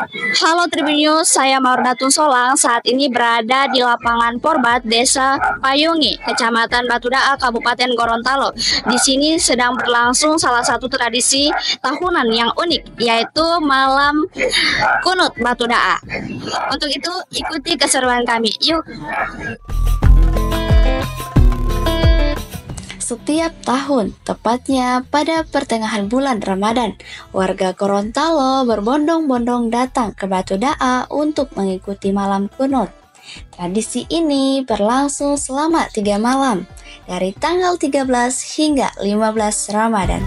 Halo Tribunnews, saya Maurdatun Solang. Saat ini berada di lapangan Porbat, Desa Payungi, Kecamatan Batudaa, Kabupaten Gorontalo. Di sini sedang berlangsung salah satu tradisi tahunan yang unik, yaitu malam kunut Batudaa. Untuk itu, ikuti keseruan kami. Yuk! Setiap tahun, tepatnya pada pertengahan bulan Ramadan, warga Gorontalo berbondong-bondong datang ke Batudaa untuk mengikuti malam kunut. Tradisi ini berlangsung selama 3 malam, dari tanggal 13 hingga 15 Ramadan.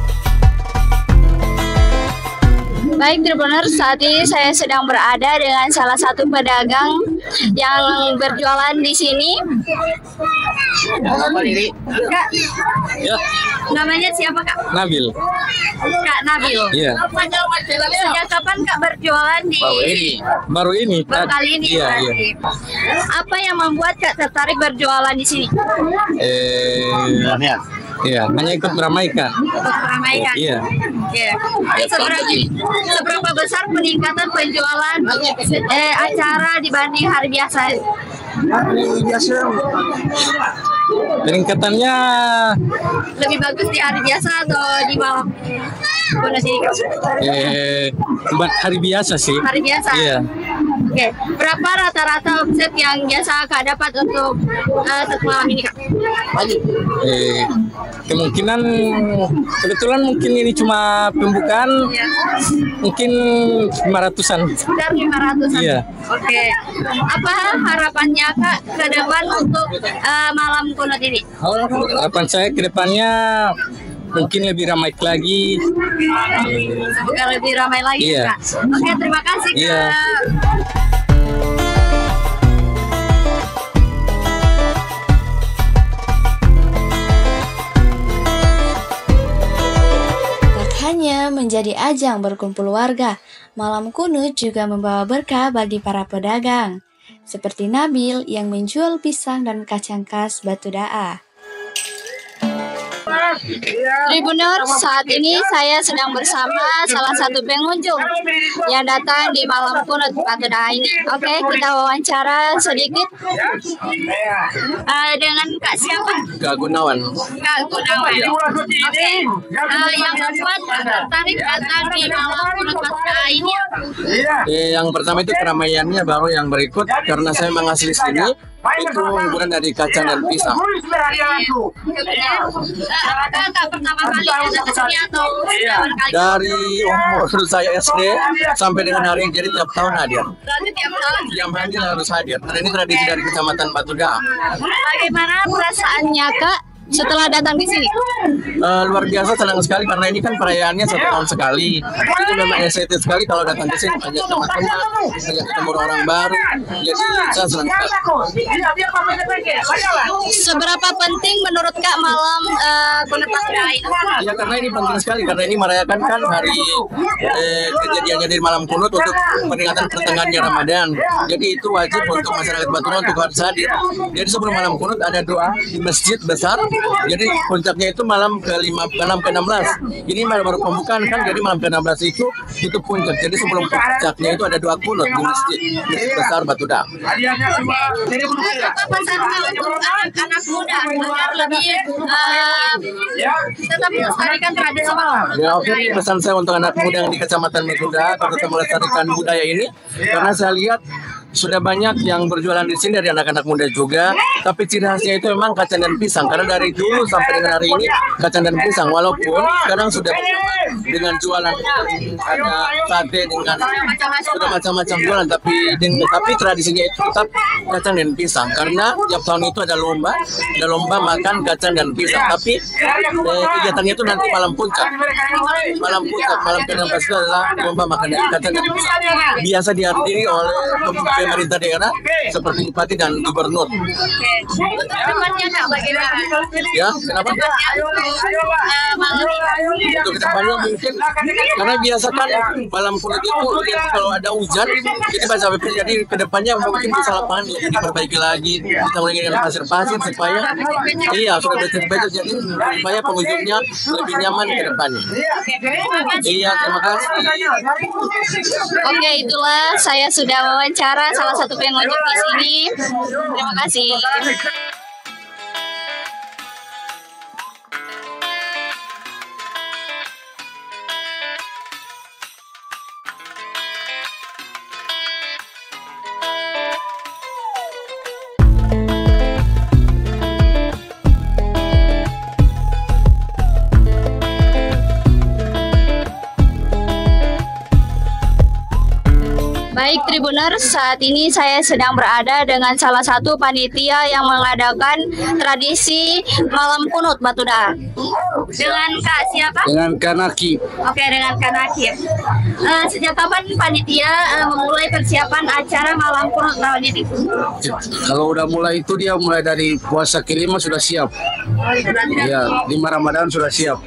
Baik Tribuners, saat ini saya sedang berada dengan salah satu pedagang yang berjualan di sini. Kak, ya. Namanya siapa Kak? Nabil. Kak Nabil. Iya. Sejak kapan Kak berjualan di? Baru ini. Baru kali ini. Iya, berarti. iya. Apa yang membuat Kak tertarik berjualan di sini? Iya, hanya ikut meramaikan. Meramaikan. Iya. Iya. Seberapa besar peningkatan penjualan acara dibanding hari biasa? Peningkatannya Lebih bagus di hari biasa atau di malam kunut ini? hari biasa sih. Hari biasa. Iya. Oke, berapa rata-rata omset yang biasa Kak dapat untuk satu malam ini Kak? Kemungkinan kebetulan mungkin ini cuma pembukaan, Iya. mungkin 500-an. Sekitar 500-an. Iya. Oke. Apa harapannya Kak ke depan untuk malam kunut ini? Harapan saya ke depannya mungkin lebih ramai lagi. Semoga lebih ramai lagi Iya. Kak. Oke, terima kasih Kak. Iya. Hanya menjadi ajang berkumpul warga, malam kunut juga membawa berkah bagi para pedagang, seperti Nabil yang menjual pisang dan kacang khas Batudaa. Tribuners, saat ini saya sedang bersama salah satu pengunjung yang datang di malam kunut Batudaa ini. Oke, kita wawancara sedikit dengan Kak siapa? Kak Gunawan. Kak Gunawan. Oke, yang membuat tertarik datang di malam kunut Batudaa ini? Yang pertama itu keramaiannya, baru yang berikut karena saya memang asli sini itu hiburan dari kacang dan pisang. Kakak pertama kali datang ke sini atau berkali-kali? Dari umur saya SD sampai dengan hari ini, jadi tiap tahun hadir. Berarti tiap tahun. Yang hadir harus hadir. Karena ini tradisi dari Kecamatan Batudaa. Bagaimana perasaannya Kak setelah datang di sini? Luar biasa, senang sekali karena ini kan perayaannya 1 tahun sekali. Jadi memang excited sekali kalau datang ke sini, banyak teman-teman, banyak ketemu orang baru. Jadi saya senang sekali. Seberapa penting menurut Kak malam kunut Batudaa ini? Ya karena ini penting sekali, karena ini merayakan kan hari kejadiannya dari malam kunut untuk peringatan pertengahannya Ramadan. Jadi itu wajib untuk masyarakat Batudaa untuk harus hadir. Jadi sebelum malam kunut ada doa di masjid besar. Jadi puncaknya itu malam ke-16. Ini baru pembukaan kan, jadi malam ke-16 itu puncak. Jadi sebelum puncaknya itu ada doa kunut di masjid besar Batudaa. Apa pesan untuk anak-anak muda agar lebih tetap melestarikan tradisi malam? Ya, oke, pesan saya untuk anak muda yang di Kecamatan Batudaa untuk melestarikan budaya ini, karena saya lihat sudah banyak yang berjualan di sini dari anak-anak muda juga, tapi ciri khasnya itu memang kacang dan pisang. Karena dari dulu sampai dengan hari ini kacang dan pisang, walaupun sekarang sudah dengan jualan ada sate dengan sudah macam-macam jualan, tapi tradisinya itu tetap kacang dan pisang. Karena tiap tahun itu ada lomba makan kacang dan pisang. Tapi kegiatannya itu nanti malam puncak, malam ke-16 itu adalah lomba makan kacang dan pisang. Biasa dihadiri oleh pemerintah daerah seperti bupati dan gubernur. Untuk kedepannya Kak, bagaimana? Ya, kenapa? Untuk kedepannya mungkin karena biasa kan malam kunut itu kalau ada hujan itu bisa jadi kedepannya mungkin bisa lapangan diperbaiki lagi, kita mulai dengan pasir-pasir supaya sudah betul-betul jadi supaya pengunjungnya lebih nyaman ke depannya. Iya, terima kasih. Oke, itulah saya sudah wawancara salah satu pengunjung di sini. Terima kasih. Baik Tribuners, saat ini saya sedang berada dengan salah satu panitia yang mengadakan tradisi malam kunut Batuda. Dengan Kak siapa? Dengan Kanaki. Oke, dengan Kanaki. Sejak kapan panitia memulai persiapan acara malam kunut tahun ini? Kalau udah mulai itu dia mulai dari puasa kelima sudah siap. Ya, 5 Ramadan sudah siap.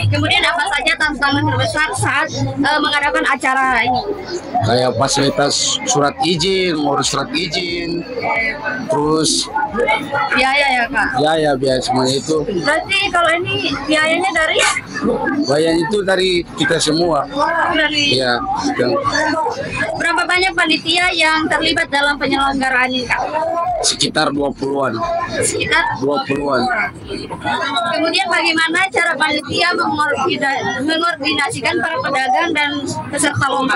Kemudian apa saja tantangan terbesar saat mengadakan acara ini? Kayak fasilitas surat izin, ngurus surat izin, terus Biaya ya Kak? biaya semuanya itu. Berarti kalau ini biayanya dari? Biaya itu dari kita semua. Ya, Berapa banyak panitia yang terlibat dalam penyelenggaraan ini Kak? sekitar 20-an. Sekitar 20-an. Kemudian bagaimana cara panitia mengordinasikan para pedagang dan peserta lomba?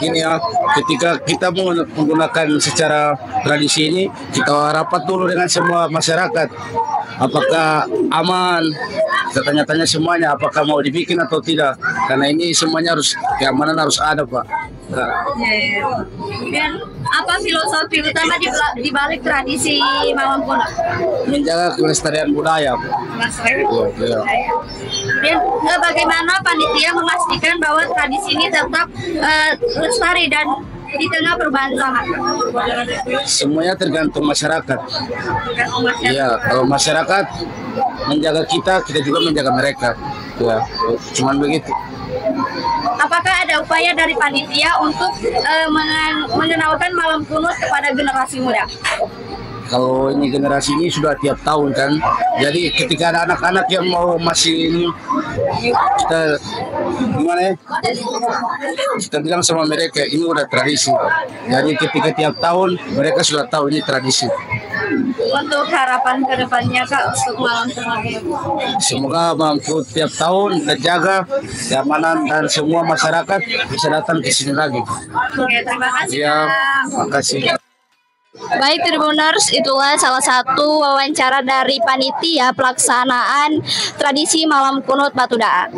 Ini ya, ketika kita menggunakan secara tradisi ini, kita rapat dulu dengan semua masyarakat. Apakah aman? Kita tanya-tanya semuanya, apakah mau dibikin atau tidak. Karena ini semuanya keamanan harus ada, Pak. Dan apa filosofi utama di balik tradisi malam kunut? Menjaga kelestarian budaya. Dan bagaimana panitia memastikan bahwa tradisi ini tetap lestari dan di tengah perubahan zaman? Semuanya tergantung masyarakat. Iya, kalau masyarakat menjaga kita juga menjaga mereka. Ya, cuman begitu. Apakah ada upaya dari panitia untuk mengenalkan malam kunut kepada generasi muda? Kalau ini generasi ini sudah tiap tahun kan, jadi ketika ada anak-anak yang mau masih ini, kita gimana ya? Kita bilang sama mereka ini udah tradisi. Jadi ketika tiap tahun mereka sudah tahu ini tradisi. Untuk harapan kedepannya Kak untuk malam kunut? Semoga mampu tiap tahun terjaga keamanan dan semua masyarakat bisa datang ke sini lagi. Oke, terima kasih. Ya, makasih. Baik Tribuners, itulah salah satu wawancara dari panitia pelaksanaan tradisi malam kunut Batuda.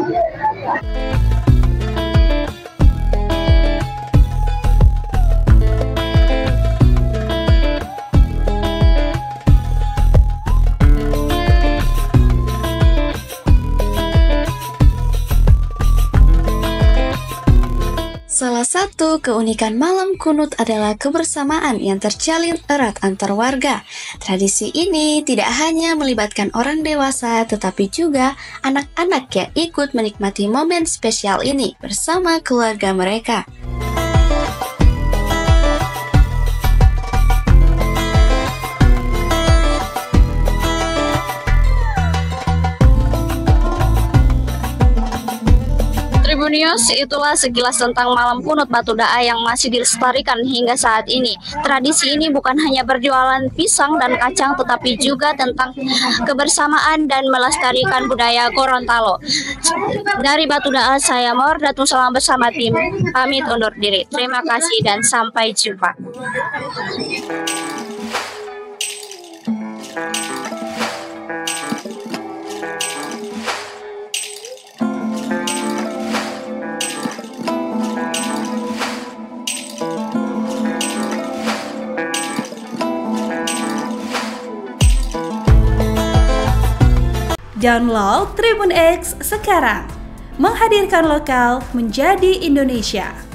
Salah satu keunikan malam kunut adalah kebersamaan yang terjalin erat antar warga. Tradisi ini tidak hanya melibatkan orang dewasa, tetapi juga anak-anak yang ikut menikmati momen spesial ini bersama keluarga mereka. Tribunnews, itulah sekilas tentang malam kunut Batuda yang masih dilestarikan hingga saat ini. Tradisi ini bukan hanya berjualan pisang dan kacang, tetapi juga tentang kebersamaan dan melestarikan budaya Gorontalo. Dari Batuda, saya Mor Datung Salam bersama tim pamit undur diri. Terima kasih dan sampai jumpa. Download Tribun X sekarang, menghadirkan lokal menjadi Indonesia.